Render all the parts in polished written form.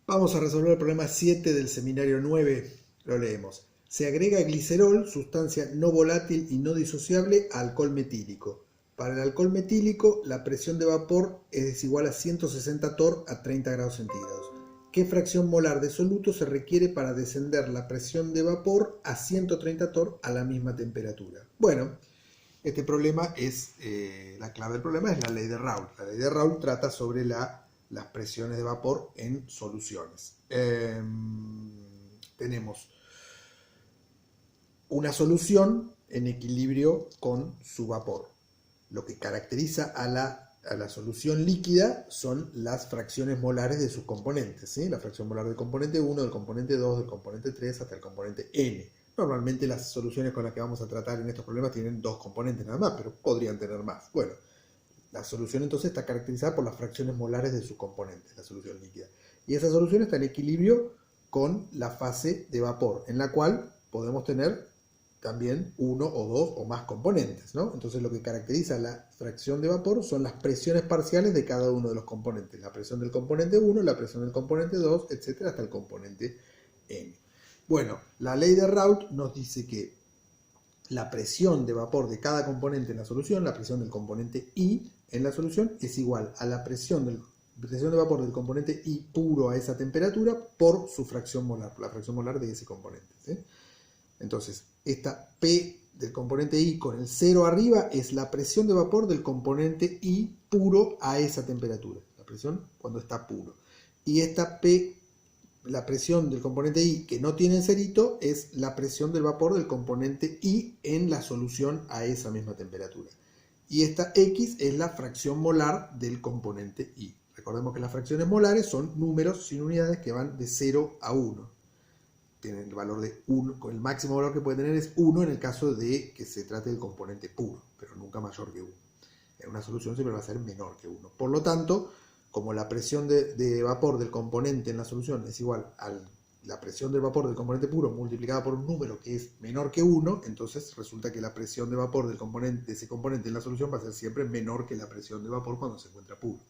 Vamos a resolver el problema 7 del seminario 9. Lo leemos. Se agrega glicerol, sustancia no volátil y no disociable, a alcohol metílico. Para el alcohol metílico, la presión de vapor es desigual a 160 torr a 30 grados centígrados. ¿Qué fracción molar de soluto se requiere para descender la presión de vapor a 130 torr a la misma temperatura? Bueno, este problema es, la clave del problema es la ley de Raoult. La ley de Raoult trata sobre las presiones de vapor en soluciones. Tenemos una solución en equilibrio con su vapor. Lo que caracteriza a la solución líquida son las fracciones molares de sus componentes, ¿sí? La fracción molar del componente 1, del componente 2, del componente 3 hasta el componente n. Normalmente las soluciones con las que vamos a tratar en estos problemas tienen dos componentes nada más, pero podrían tener más. Bueno, la solución entonces está caracterizada por las fracciones molares de sus componentes, la solución líquida. Y esa solución está en equilibrio con la fase de vapor, en la cual podemos tener también uno o dos o más componentes, ¿no? Entonces lo que caracteriza la fracción de vapor son las presiones parciales de cada uno de los componentes. La presión del componente 1, la presión del componente 2, etcétera, hasta el componente n. Bueno, la ley de Raoult nos dice que la presión de vapor de cada componente en la solución, la presión del componente I en la solución, es igual a la presión de vapor del componente I puro a esa temperatura por su fracción molar, la fracción molar de ese componente, ¿sí? Entonces, esta P del componente I con el 0 arriba es la presión de vapor del componente I puro a esa temperatura, la presión cuando está puro. Y esta P, la presión del componente I que no tiene el cerito, es la presión del vapor del componente I en la solución a esa misma temperatura. Y esta X es la fracción molar del componente I. Recordemos que las fracciones molares son números sin unidades que van de 0 a 1. Tienen el valor de 1, el máximo valor que puede tener es 1 en el caso de que se trate del componente puro, pero nunca mayor que 1. En una solución siempre va a ser menor que 1. Por lo tanto, como la presión de vapor del componente en la solución es igual a la presión del vapor del componente puro multiplicada por un número que es menor que 1, entonces resulta que la presión de vapor de ese componente en la solución va a ser siempre menor que la presión de vapor cuando se encuentra puro.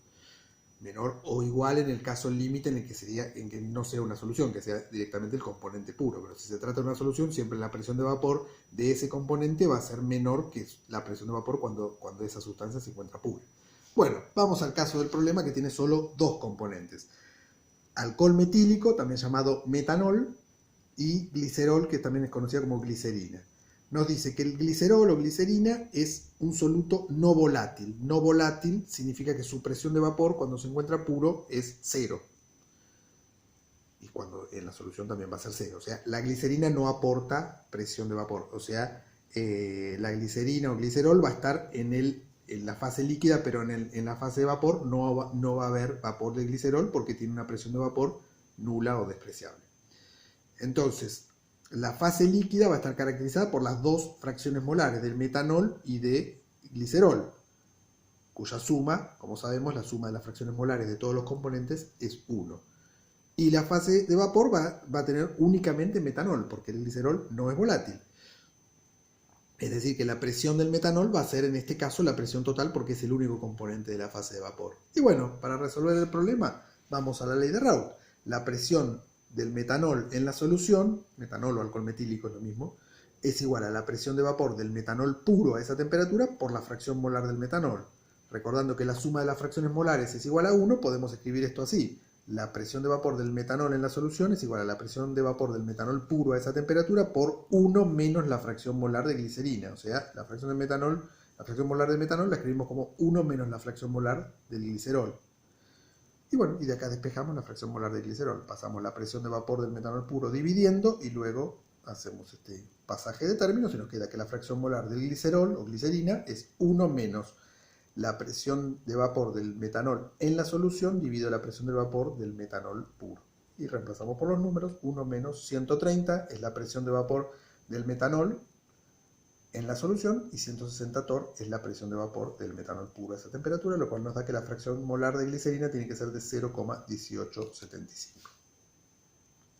Menor o igual en el caso límite en que no sea una solución, que sea directamente el componente puro. Pero si se trata de una solución, siempre la presión de vapor de ese componente va a ser menor que la presión de vapor cuando esa sustancia se encuentra pura. Bueno, vamos al caso del problema que tiene solo dos componentes. Alcohol metílico, también llamado metanol, y glicerol, que también es conocida como glicerina. Nos dice que el glicerol o glicerina es un soluto no volátil. No volátil significa que su presión de vapor cuando se encuentra puro es 0. Y cuando en la solución también va a ser 0. O sea, la glicerina no aporta presión de vapor. O sea, la glicerina o glicerol va a estar en la fase líquida, pero en la fase de vapor no va a haber vapor de glicerol porque tiene una presión de vapor nula o despreciable. Entonces, la fase líquida va a estar caracterizada por las dos fracciones molares del metanol y de glicerol, cuya suma, como sabemos, la suma de las fracciones molares de todos los componentes es 1. Y la fase de vapor va a tener únicamente metanol, porque el glicerol no es volátil. Es decir, que la presión del metanol va a ser en este caso la presión total porque es el único componente de la fase de vapor. Y bueno, para resolver el problema, vamos a la ley de Raoult. La presión del metanol en la solución, metanol o alcohol metílico es lo mismo, es igual a la presión de vapor del metanol puro a esa temperatura por la fracción molar del metanol. Recordando que la suma de las fracciones molares es igual a 1, podemos escribir esto así. La presión de vapor del metanol en la solución es igual a la presión de vapor del metanol puro a esa temperatura por 1 menos la fracción molar de glicerina. O sea, la fracción molar del metanol la escribimos como 1 menos la fracción molar del glicerol. Y bueno, y de acá despejamos la fracción molar de glicerol. Pasamos la presión de vapor del metanol puro dividiendo y luego hacemos este pasaje de términos y nos queda que la fracción molar del glicerol o glicerina es 1 menos la presión de vapor del metanol en la solución dividido la presión de vapor del metanol puro. Y reemplazamos por los números. 1 menos 130 es la presión de vapor del metanol en la solución y 160 torr es la presión de vapor del metanol puro a esa temperatura, lo cual nos da que la fracción molar de glicerina tiene que ser de 0,1875.